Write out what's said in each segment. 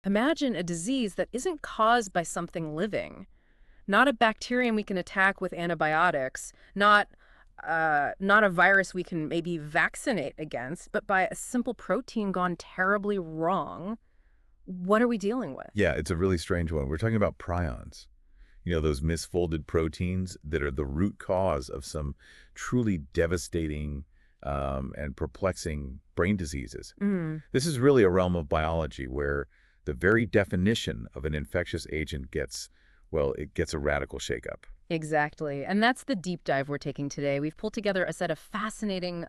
Imagine a disease that isn't caused by something living, not a bacterium we can attack with antibiotics, not a virus we can maybe vaccinate against, but by a simple protein gone terribly wrong. What are we dealing with? Yeah, it's a really strange one. We're talking about prions. You know, those misfolded proteins that are the root cause of some truly devastating and perplexing brain diseases. Mm. This is really a realm of biology where the very definition of an infectious agent gets, well, it gets a radical shakeup. Exactly. And that's the deep dive we're taking today. We've pulled together a set of fascinating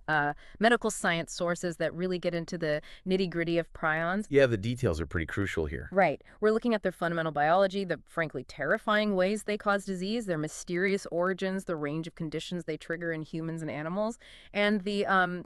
medical science sources that really get into the nitty-gritty of prions. Yeah, the details are pretty crucial here. Right. We're looking at their fundamental biology, the frankly terrifying ways they cause disease, their mysterious origins, the range of conditions they trigger in humans and animals, and the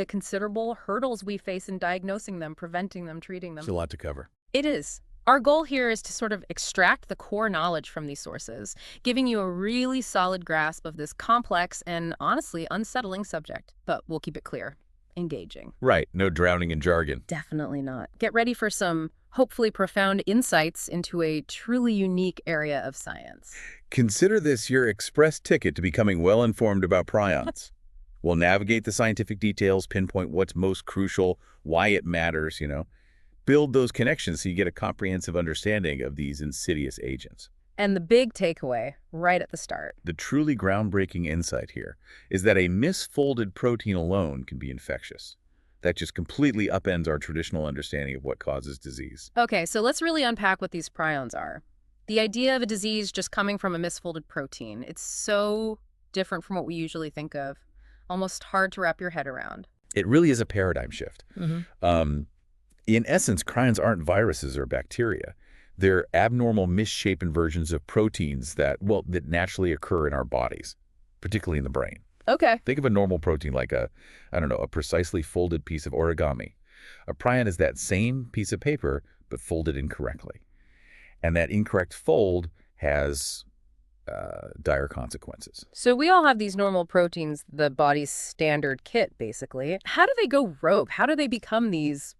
considerable hurdles we face in diagnosing them, preventing them, treating them. It's a lot to cover. It is. Our goal here is to sort of extract the core knowledge from these sources, giving you a really solid grasp of this complex and honestly unsettling subject. But we'll keep it clear, engaging. Right, no drowning in jargon. Definitely not. Get ready for some hopefully profound insights into a truly unique area of science. Consider this your express ticket to becoming well-informed about prions. We'll navigate the scientific details, pinpoint what's most crucial, why it matters, build those connections so you get a comprehensive understanding of these insidious agents. And the big takeaway right at the start. The truly groundbreaking insight here is that a misfolded protein alone can be infectious. That just completely upends our traditional understanding of what causes disease. Okay, so let's really unpack what these prions are. The idea of a disease just coming from a misfolded protein, it's so different from what we usually think of. Almost hard to wrap your head around. It really is a paradigm shift. In essence, prions aren't viruses or bacteria. They're abnormal, misshapen versions of proteins that naturally occur in our bodies, particularly in the brain. Okay. Think of a normal protein like a precisely folded piece of origami. A prion is that same piece of paper, but folded incorrectly. And that incorrect fold has dire consequences. So we all have these normal proteins, the body's standard kit, basically. How do they go rogue? How do they become these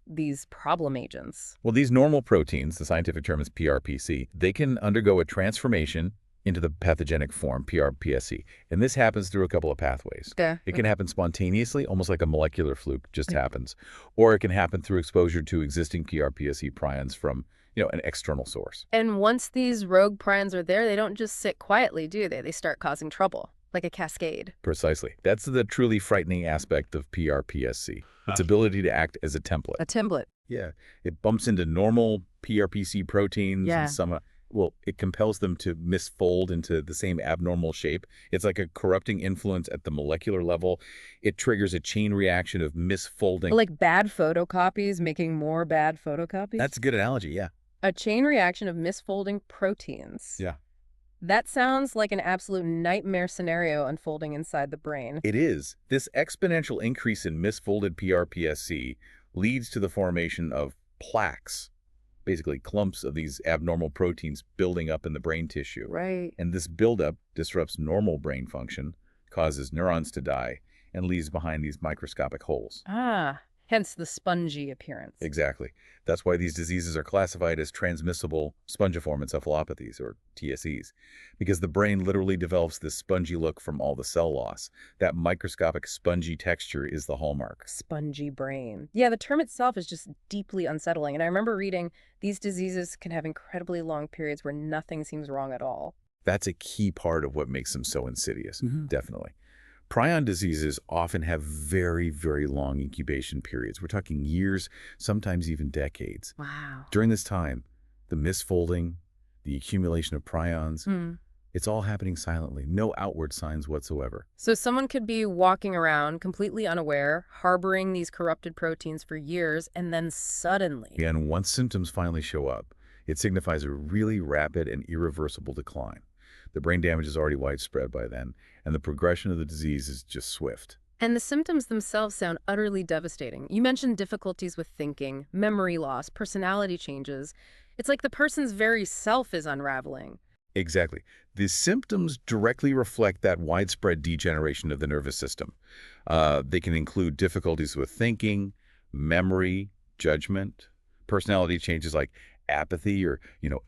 problem agents? Well, these normal proteins, the scientific term is PRPC, they can undergo a transformation into the pathogenic form, PRPSC. And this happens through a couple of pathways. Okay. It can happen spontaneously, almost like a molecular fluke just happens. Or it can happen through exposure to existing PRPSC prions from an external source. And once these rogue prions are there, they don't just sit quietly, do they? They start causing trouble, like a cascade. Precisely. That's the truly frightening aspect of PRPSC. Its ability to act as a template. A template. Yeah. It bumps into normal PRPC proteins Yeah. and some, it compels them to misfold into the same abnormal shape. It's like a corrupting influence at the molecular level. It triggers a chain reaction of misfolding. Like bad photocopies making more bad photocopies? That's a good analogy, yeah. A chain reaction of misfolding proteins. Yeah. That sounds like an absolute nightmare scenario unfolding inside the brain. It is. This exponential increase in misfolded PRPSC leads to the formation of plaques, basically clumps of these abnormal proteins building up in the brain tissue. Right. And this buildup disrupts normal brain function, causes neurons to die, and leaves behind these microscopic holes. Ah, hence the spongy appearance. Exactly. That's why these diseases are classified as transmissible spongiform encephalopathies, or TSEs, because the brain literally develops this spongy look from all the cell loss. That microscopic spongy texture is the hallmark. Spongy brain. Yeah, the term itself is just deeply unsettling. And I remember reading these diseases can have incredibly long periods where nothing seems wrong at all. That's a key part of what makes them so insidious, definitely. Prion diseases often have very, very long incubation periods. We're talking years, sometimes even decades. Wow. During this time, the misfolding, the accumulation of prions, it's all happening silently, no outward signs whatsoever. So someone could be walking around completely unaware, harboring these corrupted proteins for years, and then suddenly... And once symptoms finally show up, it signifies a really rapid and irreversible decline. The brain damage is already widespread by then, and the progression of the disease is just swift. And the symptoms themselves sound utterly devastating. You mentioned difficulties with thinking, memory loss, personality changes. It's like the person's very self is unraveling. Exactly. The symptoms directly reflect that widespread degeneration of the nervous system. They can include difficulties with thinking, memory, judgment, personality changes like apathy or,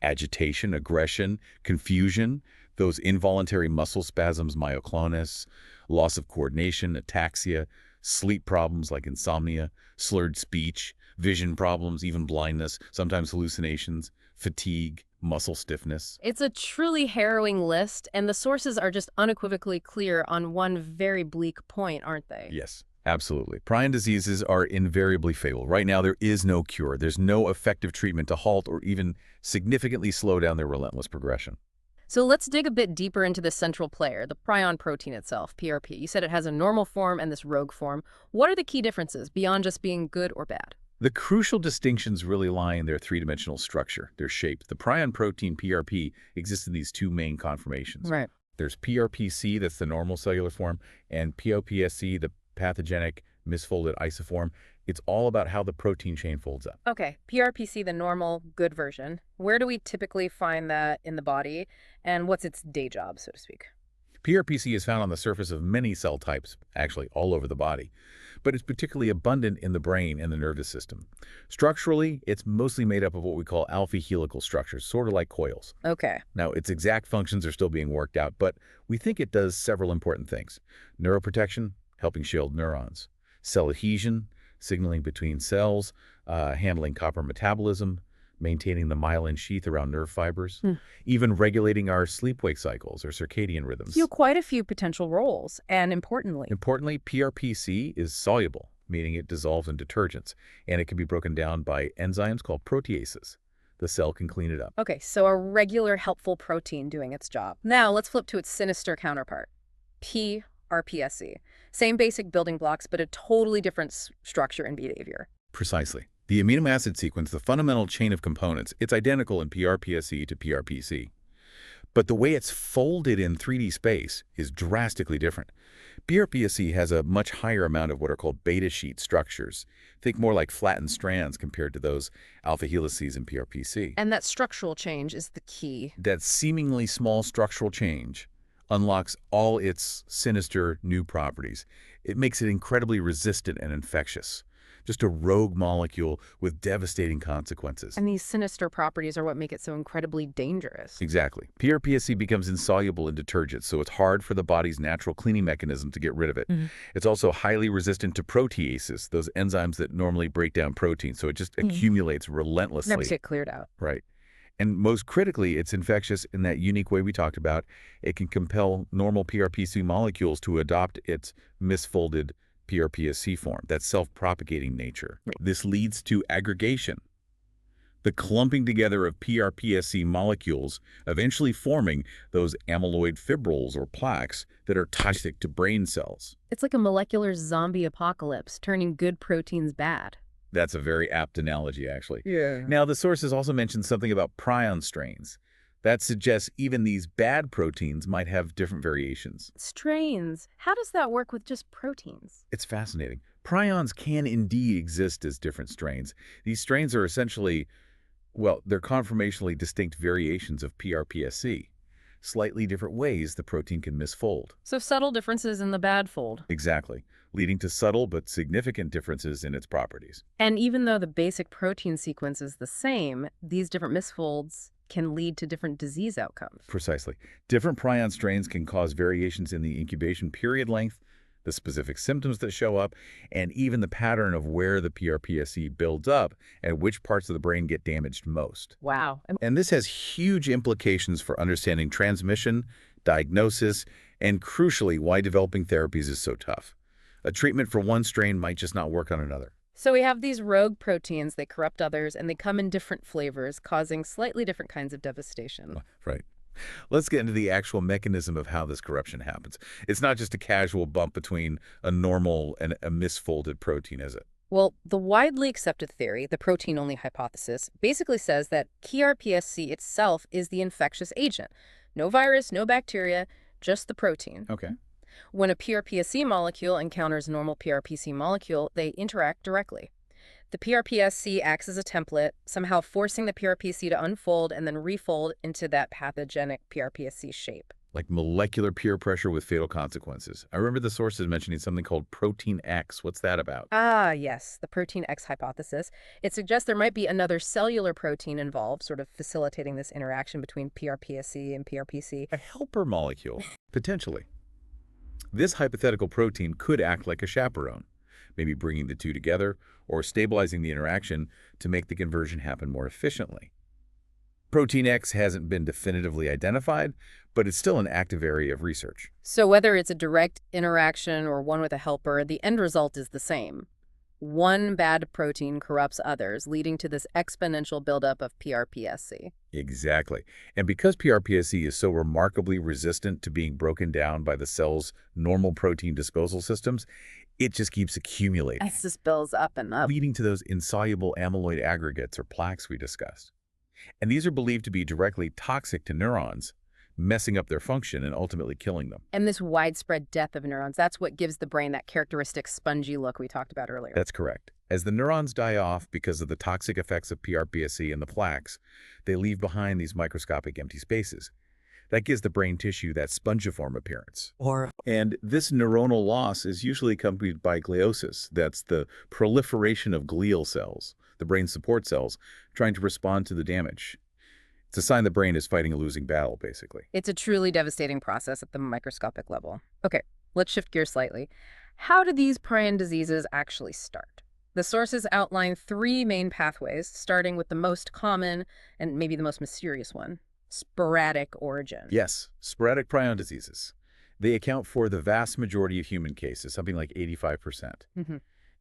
agitation, aggression, confusion, those involuntary muscle spasms, myoclonus, loss of coordination, ataxia, sleep problems like insomnia, slurred speech, vision problems, even blindness, sometimes hallucinations, fatigue, muscle stiffness. It's a truly harrowing list, and the sources are just unequivocally clear on one very bleak point, aren't they? Yes, absolutely. Prion diseases are invariably fatal. Right now, there is no cure. There's no effective treatment to halt or even significantly slow down their relentless progression. So let's dig a bit deeper into the central player, the prion protein itself, PRP. You said it has a normal form and this rogue form. What are the key differences beyond just being good or bad? The crucial distinctions really lie in their three-dimensional structure, their shape. The prion protein, PRP, exists in these two main conformations. Right. There's PRPC, that's the normal cellular form, and POPSC, the pathogenic misfolded isoform. It's all about how the protein chain folds up. Okay, PRPC, the normal, good version. Where do we typically find that in the body, and what's its day job, so to speak? PRPC is found on the surface of many cell types, actually all over the body, but it's particularly abundant in the brain and the nervous system. Structurally, it's mostly made up of what we call alpha helical structures, sort of like coils. Okay. Now, its exact functions are still being worked out, but we think it does several important things. Neuroprotection, helping shield neurons. Cell adhesion, signaling between cells, handling copper metabolism, maintaining the myelin sheath around nerve fibers, even regulating our sleep-wake cycles or circadian rhythms. Quite a few potential roles, and importantly, PRPC is soluble, meaning it dissolves in detergents, and it can be broken down by enzymes called proteases. The cell can clean it up. okay, so a regular helpful protein doing its job. Now let's flip to its sinister counterpart, PRPSC. Same basic building blocks, but a totally different structure and behavior. Precisely. The amino acid sequence, the fundamental chain of components, it's identical in PRPSC to PRPC. But the way it's folded in 3D space is drastically different. PRPSC has a much higher amount of what are called beta sheet structures. Think more like flattened strands compared to those alpha helices in PRPC. And that structural change is the key. That seemingly small structural change unlocks all its sinister new properties. It makes it incredibly resistant and infectious. Just a rogue molecule with devastating consequences. And these sinister properties are what make it so incredibly dangerous. Exactly. PRPSC becomes insoluble in detergents, so it's hard for the body's natural cleaning mechanism to get rid of it. It's also highly resistant to proteases, those enzymes that normally break down protein, so it just accumulates relentlessly. Never get cleared out. Right. And most critically, it's infectious in that unique way we talked about. It can compel normal PRPC molecules to adopt its misfolded PRPSC form, that self-propagating nature. This leads to aggregation, the clumping together of PRPSC molecules, eventually forming those amyloid fibrils or plaques that are toxic to brain cells. It's like a molecular zombie apocalypse, turning good proteins bad. That's a very apt analogy, actually. Yeah. Now, the sources also mention something about prion strains. That suggests even these bad proteins might have different variations. Strains. How does that work with just proteins? It's fascinating. Prions can indeed exist as different strains. These strains are essentially, well, they're conformationally distinct variations of PRPSC. Slightly different ways the protein can misfold. So subtle differences in the bad fold. Exactly, leading to subtle but significant differences in its properties. And even though the basic protein sequence is the same, these different misfolds can lead to different disease outcomes. Precisely. Different prion strains can cause variations in the incubation period length, the specific symptoms that show up, and even the pattern of where the PRPSC builds up and which parts of the brain get damaged most. Wow. And this has huge implications for understanding transmission, diagnosis, and crucially, why developing therapies is so tough. A treatment for one strain might just not work on another. So we have these rogue proteins, they corrupt others, and they come in different flavors, causing slightly different kinds of devastation. Right. Let's get into the actual mechanism of how this corruption happens. It's not just a casual bump between a normal and a misfolded protein, is it? Well, the widely accepted theory, the protein-only hypothesis, basically says that PRPSC itself is the infectious agent. No virus, no bacteria, just the protein. Okay. When a PRPSC molecule encounters a normal PRPC molecule, they interact directly. The PRPSC acts as a template, somehow forcing the PRPC to unfold and then refold into that pathogenic PRPSC shape. like molecular peer pressure with fatal consequences. I remember the sources mentioning something called Protein X. What's that about? Ah, yes, the protein X hypothesis. It suggests there might be another cellular protein involved, sort of facilitating this interaction between PRPSC and PRPC. A helper molecule, potentially. This hypothetical protein could act like a chaperone, maybe bringing the two together or stabilizing the interaction to make the conversion happen more efficiently. Protein X hasn't been definitively identified, but it's still an active area of research. So whether it's a direct interaction or one with a helper, the end result is the same. One bad protein corrupts others, leading to this exponential buildup of PRPSC. Exactly. And because PRPSC is so remarkably resistant to being broken down by the cell's normal protein disposal systems, it just keeps accumulating, As this builds up and up. leading to those insoluble amyloid aggregates or plaques we discussed. And these are believed to be directly toxic to neurons, messing up their function and ultimately killing them. And this widespread death of neurons, that's what gives the brain that characteristic spongy look we talked about earlier. That's correct. As the neurons die off because of the toxic effects of PRPSC and the plaques, they leave behind these microscopic empty spaces. That gives the brain tissue that spongiform appearance. And this neuronal loss is usually accompanied by gliosis. That's the proliferation of glial cells, the brain's support cells, trying to respond to the damage. It's a sign the brain is fighting a losing battle, basically. It's a truly devastating process at the microscopic level. Okay, let's shift gears slightly. How do these prion diseases actually start? The sources outline three main pathways, starting with the most common and maybe the most mysterious one, sporadic origin. Yes, sporadic prion diseases. They account for the vast majority of human cases, something like 85%. hmm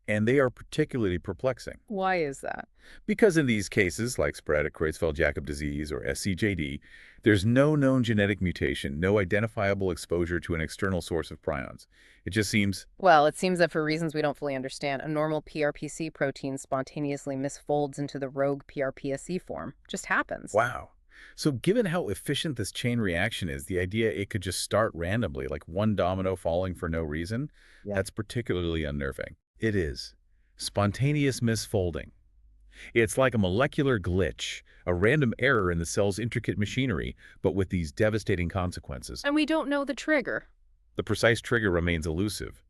And they are particularly perplexing. Why is that? Because in these cases, like sporadic Creutzfeldt-Jakob disease or SCJD, there's no known genetic mutation, no identifiable exposure to an external source of prions. It just seems, Well, it seems that for reasons we don't fully understand, a normal PRPC protein spontaneously misfolds into the rogue PRPSC form. Just happens. wow. So given how efficient this chain reaction is, the idea it could just start randomly, like one domino falling for no reason, Yeah. that's particularly unnerving. It is. Spontaneous misfolding. It's like a molecular glitch, a random error in the cell's intricate machinery, but with these devastating consequences. And we don't know the trigger. The precise trigger remains elusive.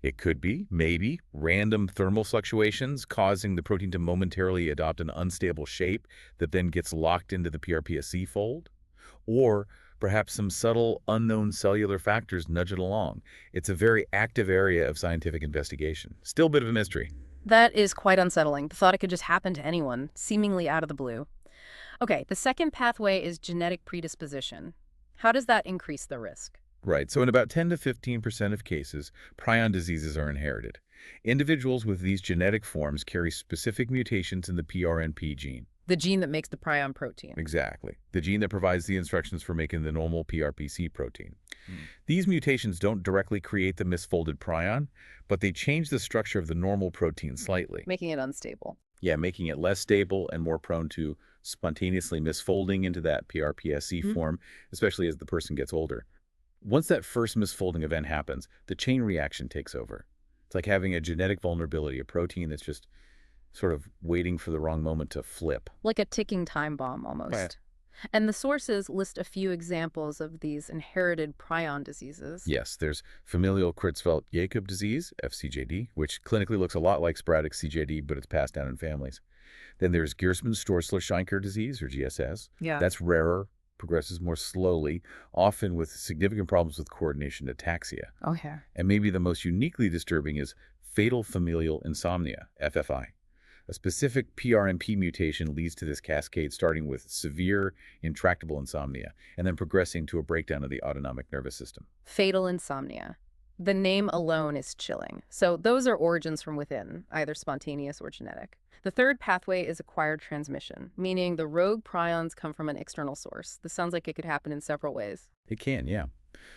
It could be, maybe, random thermal fluctuations causing the protein to momentarily adopt an unstable shape that then gets locked into the PRPSC fold. Or perhaps some subtle, unknown cellular factors nudge it along. It's a very active area of scientific investigation. Still a bit of a mystery. That is quite unsettling. The thought it could just happen to anyone, seemingly out of the blue. Okay, the second pathway is genetic predisposition. How does that increase the risk? Right, so in about 10 to 15% of cases, prion diseases are inherited. Individuals with these genetic forms carry specific mutations in the PRNP gene. The gene that makes the prion protein. Exactly. The gene that provides the instructions for making the normal PRPC protein. These mutations don't directly create the misfolded prion, but they change the structure of the normal protein slightly. Making it unstable. Yeah, making it less stable and more prone to spontaneously misfolding into that PRPSC form, especially as the person gets older. Once that first misfolding event happens, the chain reaction takes over. It's like having a genetic vulnerability, a protein that's just sort of waiting for the wrong moment to flip. Like a ticking time bomb, almost. Right. And the sources list a few examples of these inherited prion diseases. Yes, there's familial Creutzfeldt-Jakob disease, FCJD, which clinically looks a lot like sporadic CJD, but it's passed down in families. Then there's Gerstmann-Stoessler-Scheinker disease, or GSS. Yeah. That's rarer, progresses more slowly, often with significant problems with coordination ataxia. Oh, yeah. And maybe the most uniquely disturbing is fatal familial insomnia, FFI. A specific PRNP mutation leads to this cascade, starting with severe, intractable insomnia, and then progressing to a breakdown of the autonomic nervous system. Fatal insomnia. The name alone is chilling. So those are origins from within, either spontaneous or genetic. The third pathway is acquired transmission, meaning the rogue prions come from an external source. This sounds like it could happen in several ways. It can, yeah.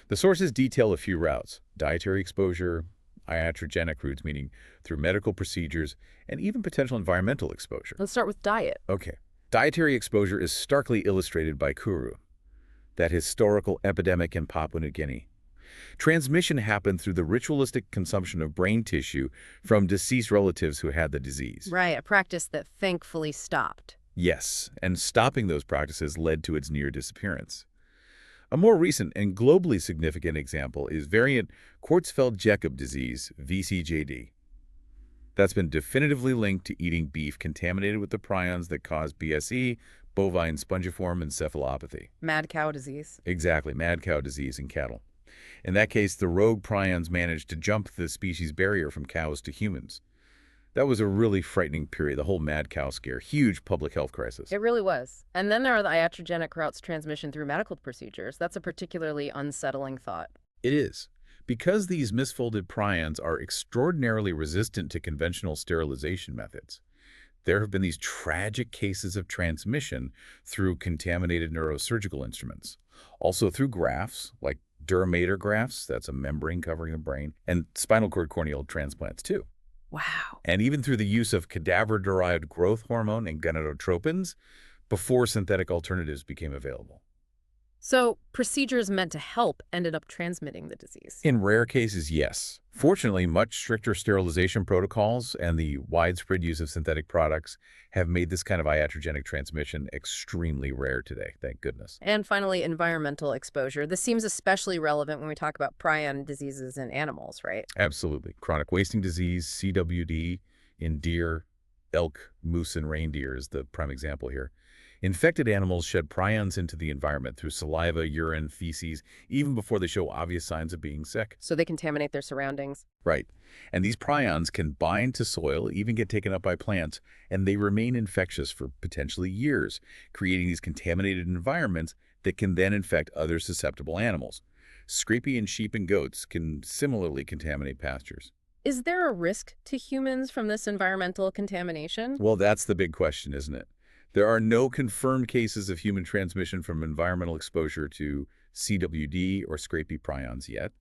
The sources detail a few routes: dietary exposure, iatrogenic routes, meaning through medical procedures, and even potential environmental exposure. Let's start with diet. Okay. Dietary exposure is starkly illustrated by Kuru, that historical epidemic in Papua New Guinea. Transmission happened through the ritualistic consumption of brain tissue from deceased relatives who had the disease. Right, a practice that thankfully stopped. Yes, and stopping those practices led to its near disappearance. A more recent and globally significant example is variant Creutzfeldt-Jakob disease, VCJD. That's been definitively linked to eating beef contaminated with the prions that cause BSE, bovine spongiform encephalopathy. Mad cow disease. Exactly, mad cow disease in cattle. In that case, the rogue prions managed to jump the species barrier from cows to humans. That was a really frightening period, the whole mad cow scare, huge public health crisis. It really was. And then there are the iatrogenic routes transmission through medical procedures. That's a particularly unsettling thought. It is. Because these misfolded prions are extraordinarily resistant to conventional sterilization methods, there have been these tragic cases of transmission through contaminated neurosurgical instruments. Also through grafts, like Duramater grafts, that's a membrane covering the brain, and spinal cord corneal transplants too. Wow. And even through the use of cadaver-derived growth hormone and gonadotropins before synthetic alternatives became available. So procedures meant to help ended up transmitting the disease. In rare cases, yes. Fortunately, much stricter sterilization protocols and the widespread use of synthetic products have made this kind of iatrogenic transmission extremely rare today, thank goodness. And finally, environmental exposure. This seems especially relevant when we talk about prion diseases in animals, right? Absolutely. Chronic wasting disease, CWD, in deer, elk, moose, and reindeer is the prime example here. Infected animals shed prions into the environment through saliva, urine, feces, even before they show obvious signs of being sick. So they contaminate their surroundings. Right. And these prions can bind to soil, even get taken up by plants, and they remain infectious for potentially years, creating these contaminated environments that can then infect other susceptible animals. Scrapie in sheep and goats can similarly contaminate pastures. Is there a risk to humans from this environmental contamination? Well, that's the big question, isn't it? There are no confirmed cases of human transmission from environmental exposure to CWD or scrapie prions yet,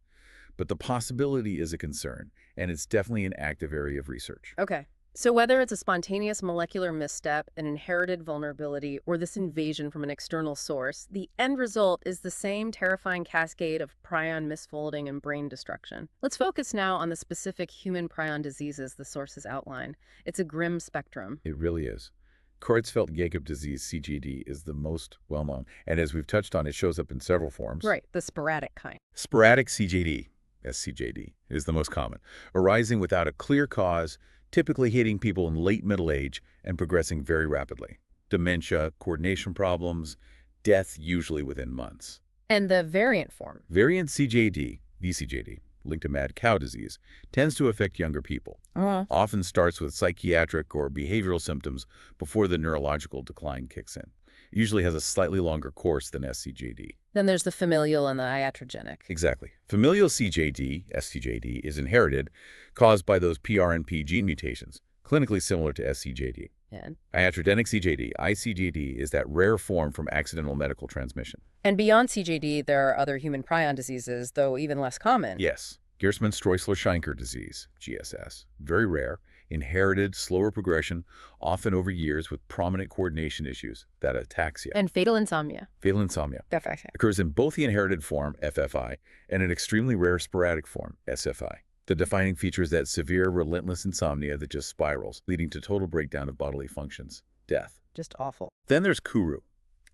but the possibility is a concern, and it's definitely an active area of research. Okay. So whether it's a spontaneous molecular misstep, an inherited vulnerability, or this invasion from an external source, the end result is the same terrifying cascade of prion misfolding and brain destruction. Let's focus now on the specific human prion diseases the sources outline. It's a grim spectrum. It really is. Creutzfeldt-Jakob disease, CJD, is the most well-known, and as we've touched on, it shows up in several forms. Right, the sporadic kind. Sporadic CJD, SCJD, is the most common, arising without a clear cause, typically hitting people in late middle age and progressing very rapidly. Dementia, coordination problems, death usually within months. And the variant form. Variant CJD, VCJD, linked to mad cow disease, tends to affect younger people. Often starts with psychiatric or behavioral symptoms before the neurological decline kicks in. It usually has a slightly longer course than SCJD. Then there's the familial and the iatrogenic. Exactly. Familial CJD, SCJD, is inherited, caused by those PRNP gene mutations, clinically similar to SCJD. And Iatrogenic CJD, ICJD, is that rare form from accidental medical transmission. beyond CJD, there are other human prion diseases, though even less common. Yes. Gerstmann-Streusler-Scheinker disease, GSS, very rare, inherited, slower progression, often over years with prominent coordination issues, that ataxia. And fatal insomnia. Fatal insomnia FFI. occurs in both the inherited form, FFI, and an extremely rare sporadic form, SFI. The defining feature is that severe, relentless insomnia that just spirals, leading to total breakdown of bodily functions, death. Just awful. Then there's Kuru,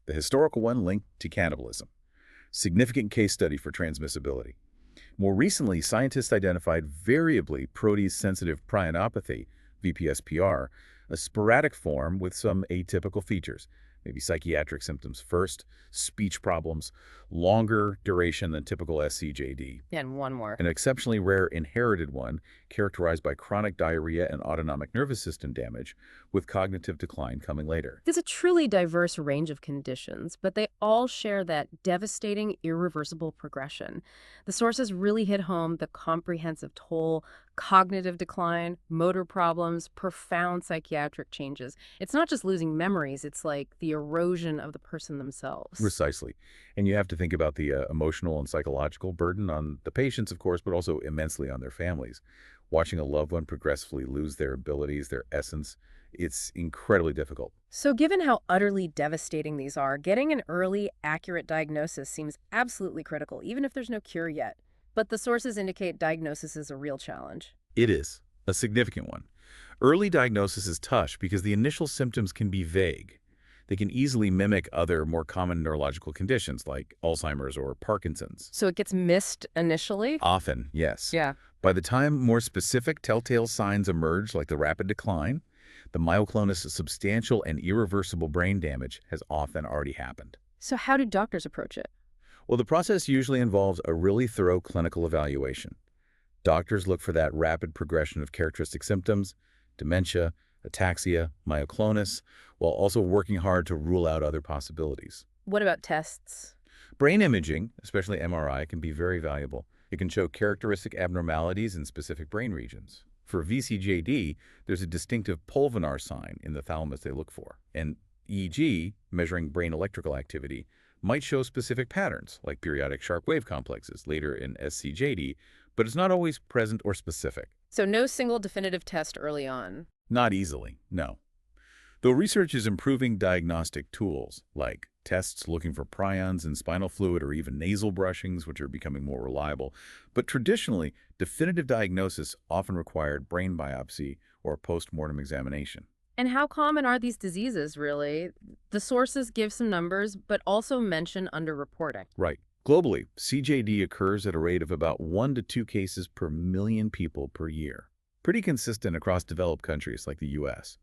the historical one linked to cannibalism. Significant case study for transmissibility. More recently, scientists identified variably protease-sensitive prionopathy, VPSPR, a sporadic form with some atypical features, maybe psychiatric symptoms first, speech problems, longer duration than typical SCJD, And one more. an exceptionally rare inherited one characterized by chronic diarrhea and autonomic nervous system damage, with cognitive decline coming later. There's a truly diverse range of conditions, but they all share that devastating, irreversible progression. The sources really hit home the comprehensive toll, cognitive decline, motor problems, profound psychiatric changes. It's not just losing memories, it's like the erosion of the person themselves. Precisely. And you have to think about the emotional and psychological burden on the patients, of course, but also immensely on their families. Watching a loved one progressively lose their abilities, their essence, it's incredibly difficult. So given how utterly devastating these are, getting an early, accurate diagnosis seems absolutely critical, even if there's no cure yet. But the sources indicate diagnosis is a real challenge. It is a significant one. Early diagnosis is tough because the initial symptoms can be vague. They can easily mimic other more common neurological conditions like Alzheimer's or Parkinson's. So it gets missed initially? Often, yes. Yeah. By the time more specific telltale signs emerge, like the rapid decline, the myoclonus' substantial and irreversible brain damage has often already happened. So how do doctors approach it? Well, the process usually involves a really thorough clinical evaluation. Doctors look for that rapid progression of characteristic symptoms, dementia, ataxia, myoclonus, while also working hard to rule out other possibilities. What about tests? Brain imaging, especially MRI, can be very valuable. It can show characteristic abnormalities in specific brain regions. For VCJD, there's a distinctive pulvinar sign in the thalamus they look for. And EEG, measuring brain electrical activity, might show specific patterns, like periodic sharp wave complexes later in SCJD, but it's not always present or specific. So no single definitive test early on. Not easily, no. Though research is improving diagnostic tools, like tests looking for prions in spinal fluid or even nasal brushings, which are becoming more reliable, but traditionally, definitive diagnosis often required brain biopsy or post-mortem examination. And how common are these diseases, really? The sources give some numbers, but also mention underreporting. Right. Globally, CJD occurs at a rate of about 1 to 2 cases per million people per year. Pretty consistent across developed countries like the U.S.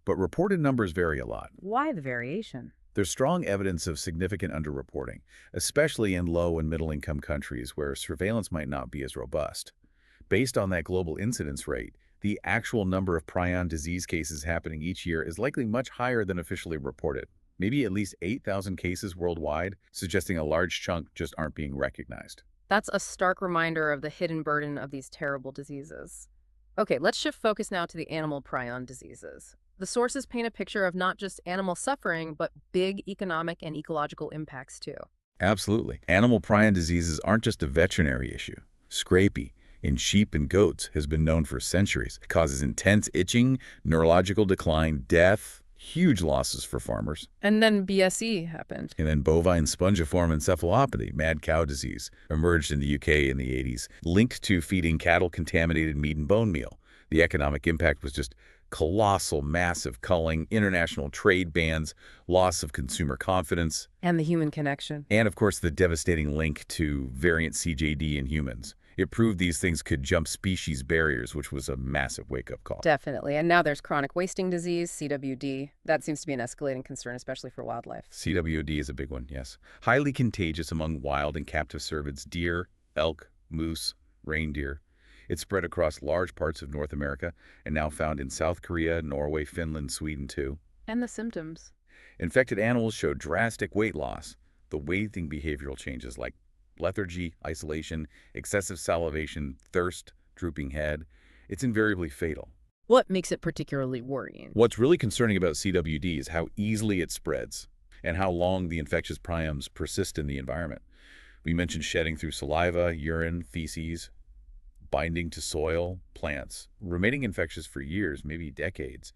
But reported numbers vary a lot. Why the variation? There's strong evidence of significant underreporting, especially in low and middle-income countries where surveillance might not be as robust. Based on that global incidence rate, the actual number of prion disease cases happening each year is likely much higher than officially reported. Maybe at least 8,000 cases worldwide, suggesting a large chunk just aren't being recognized. That's a stark reminder of the hidden burden of these terrible diseases. Okay, let's shift focus now to the animal prion diseases. The sources paint a picture of not just animal suffering, but big economic and ecological impacts too. Absolutely. Animal prion diseases aren't just a veterinary issue. Scrapie in sheep and goats has been known for centuries. It causes intense itching, neurological decline, death, huge losses for farmers. And then BSE happened. And then bovine spongiform encephalopathy, mad cow disease, emerged in the UK in the 80s, linked to feeding cattle contaminated meat and bone meal. The economic impact was just colossal, massive culling, international trade bans, loss of consumer confidence. And the human connection. And, of course, the devastating link to variant CJD in humans. It proved these things could jump species barriers, which was a massive wake-up call. Definitely. And now there's chronic wasting disease, CWD. That seems to be an escalating concern, especially for wildlife. CWD is a big one, yes. Highly contagious among wild and captive cervids, deer, elk, moose, reindeer. It's spread across large parts of North America and now found in South Korea, Norway, Finland, Sweden, too. And the symptoms. Infected animals show drastic weight loss. The wasting behavioral changes like lethargy, isolation, excessive salivation, thirst, drooping head. It's invariably fatal. What makes it particularly worrying? What's really concerning about CWD is how easily it spreads and how long the infectious prions persist in the environment. We mentioned shedding through saliva, urine, feces, binding to soil, plants, remaining infectious for years, maybe decades.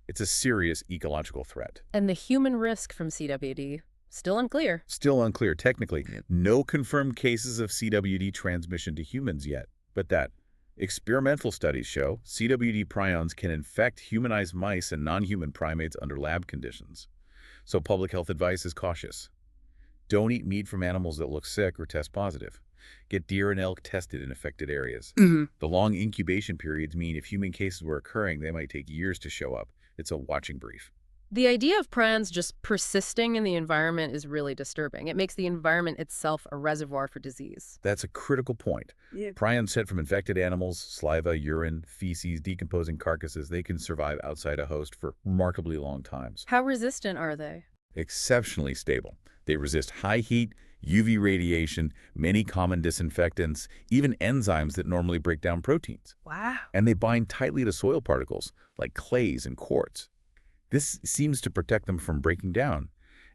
It's a serious ecological threat. And the human risk from CWD? Still unclear. Still unclear, technically. No confirmed cases of CWD transmission to humans yet, but that experimental studies show CWD prions can infect humanized mice and non-human primates under lab conditions. So public health advice is cautious. Don't eat meat from animals that look sick or test positive. Get deer and elk tested in affected areas. The long incubation periods mean if human cases were occurring, they might take years to show up. It's a watching brief. The idea of prions just persisting in the environment is really disturbing. It makes the environment itself a reservoir for disease. That's a critical point. Prions sent from infected animals, saliva, urine, feces, decomposing carcasses, they can survive outside a host for remarkably long times. How resistant are they? Exceptionally stable. They resist high heat, UV radiation, many common disinfectants, even enzymes that normally break down proteins. Wow. And they bind tightly to soil particles, like clays and quartz. This seems to protect them from breaking down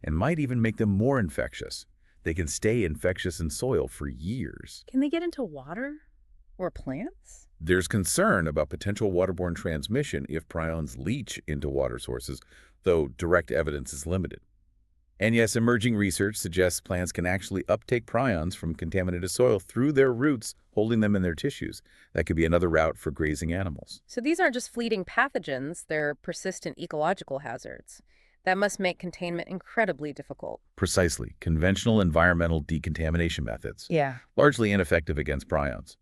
and might even make them more infectious. They can stay infectious in soil for years. Can they get into water or plants? There's concern about potential waterborne transmission if prions leach into water sources, though direct evidence is limited. And yes, emerging research suggests plants can actually uptake prions from contaminated soil through their roots, holding them in their tissues. That could be another route for grazing animals. So these aren't just fleeting pathogens, they're persistent ecological hazards. That must make containment incredibly difficult. Precisely, conventional environmental decontamination methods, Yeah. largely ineffective against prions.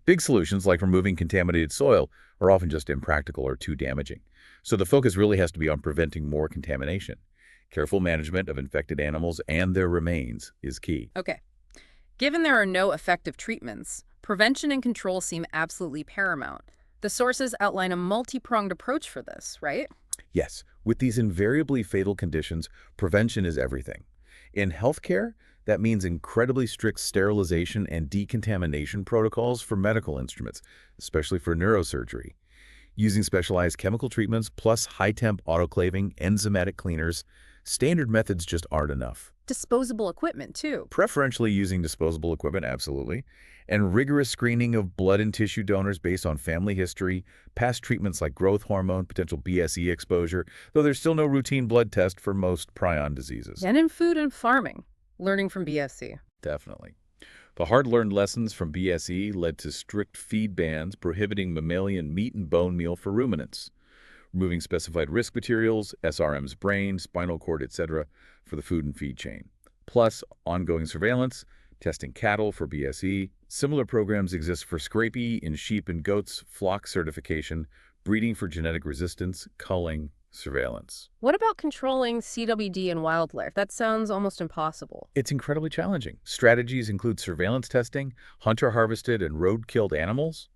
Big solutions like removing contaminated soil are often just impractical or too damaging. So the focus really has to be on preventing more contamination. Careful management of infected animals and their remains is key. Okay. Given there are no effective treatments, prevention and control seem absolutely paramount. The sources outline a multi-pronged approach for this, right? Yes, with these invariably fatal conditions, prevention is everything. In healthcare, that means incredibly strict sterilization and decontamination protocols for medical instruments, especially for neurosurgery. Using specialized chemical treatments plus high-temp autoclaving, enzymatic cleaners, standard methods just aren't enough. Disposable equipment, too. Preferentially using disposable equipment, absolutely, and rigorous screening of blood and tissue donors based on family history, past treatments like growth hormone, potential BSE exposure, though there's still no routine blood test for most prion diseases. And in food and farming, learning from BSC. Definitely. The hard-learned lessons from BSE led to strict feed bans prohibiting mammalian meat and bone meal for ruminants, removing specified risk materials, SRM's brain, spinal cord, etc., for the food and feed chain. Plus, ongoing surveillance, testing cattle for BSE. Similar programs exist for scrapie in sheep and goats, flock certification, breeding for genetic resistance, culling, surveillance. What about controlling CWD in wildlife? That sounds almost impossible. It's incredibly challenging. Strategies include surveillance testing, hunter-harvested and road-killed animals,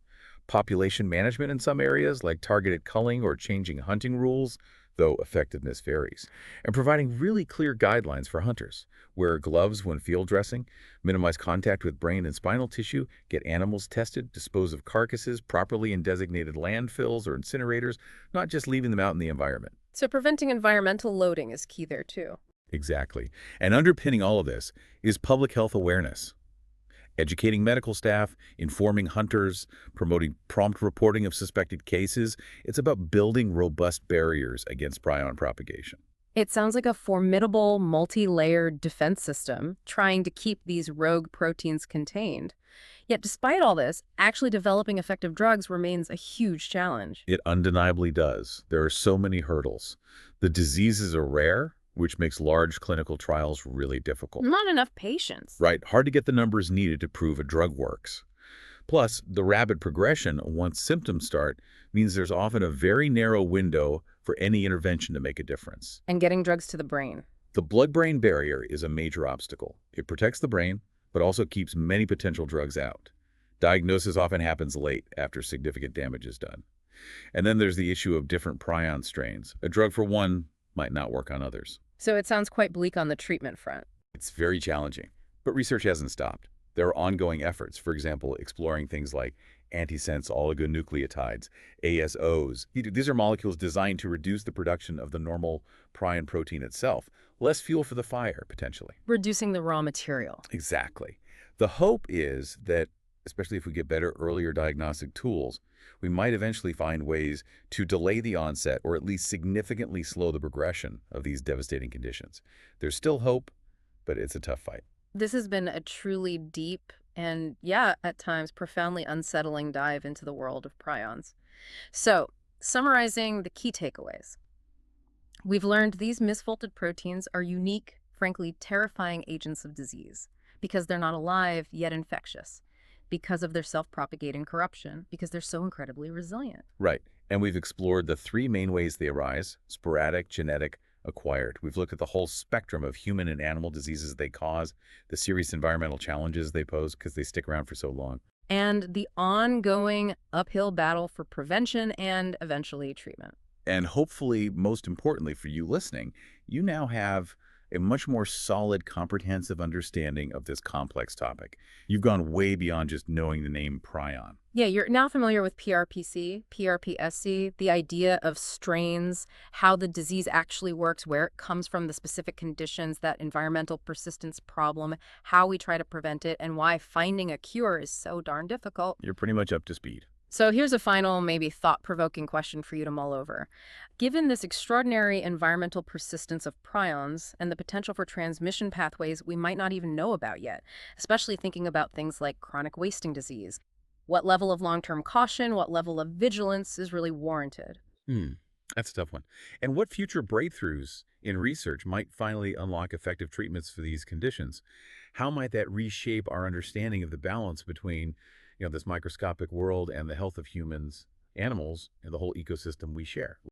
population management in some areas like targeted culling or changing hunting rules, though effectiveness varies, and providing really clear guidelines for hunters. Wear gloves when field dressing, minimize contact with brain and spinal tissue, get animals tested, dispose of carcasses properly in designated landfills or incinerators, not just leaving them out in the environment. So preventing environmental loading is key there, too. Exactly. And underpinning all of this is public health awareness. Educating medical staff, informing hunters, promoting prompt reporting of suspected cases. It's about building robust barriers against prion propagation. It sounds like a formidable, multi-layered defense system trying to keep these rogue proteins contained. Yet despite all this, actually developing effective drugs remains a huge challenge. It undeniably does. There are so many hurdles. The diseases are rare, which makes large clinical trials really difficult. Not enough patients. Right, hard to get the numbers needed to prove a drug works. Plus, the rapid progression once symptoms start means there's often a very narrow window for any intervention to make a difference. And getting drugs to the brain. The blood-brain barrier is a major obstacle. It protects the brain, but also keeps many potential drugs out. Diagnosis often happens late after significant damage is done. And then there's the issue of different prion strains. A drug for one might not work on others. So it sounds quite bleak on the treatment front. It's very challenging, but research hasn't stopped. There are ongoing efforts, for example, exploring things like antisense oligonucleotides, ASOs. These are molecules designed to reduce the production of the normal prion protein itself. Less fuel for the fire, potentially. Reducing the raw material. Exactly. The hope is that, especially if we get better earlier diagnostic tools, we might eventually find ways to delay the onset or at least significantly slow the progression of these devastating conditions. There's still hope, but it's a tough fight. This has been a truly deep and, yeah, at times profoundly unsettling dive into the world of prions. So, summarizing the key takeaways. We've learned these misfolded proteins are unique, frankly terrifying agents of disease because they're not alive yet infectious, because of their self-propagating corruption, because they're so incredibly resilient. Right. And we've explored the three main ways they arise: sporadic, genetic, acquired. We've looked at the whole spectrum of human and animal diseases they cause, the serious environmental challenges they pose because they stick around for so long. And the ongoing uphill battle for prevention and eventually treatment. And hopefully, most importantly for you listening, you now have a much more solid, comprehensive understanding of this complex topic. You've gone way beyond just knowing the name prion. Yeah, you're now familiar with PRPC, PRPSC, the idea of strains, how the disease actually works, where it comes from, the specific conditions, that environmental persistence problem, how we try to prevent it, and why finding a cure is so darn difficult. You're pretty much up to speed. So here's a final, maybe thought-provoking question for you to mull over. Given this extraordinary environmental persistence of prions and the potential for transmission pathways we might not even know about yet, especially thinking about things like chronic wasting disease, what level of long-term caution, what level of vigilance is really warranted? That's a tough one. And what future breakthroughs in research might finally unlock effective treatments for these conditions? How might that reshape our understanding of the balance between, this microscopic world and the health of humans, animals, and the whole ecosystem we share?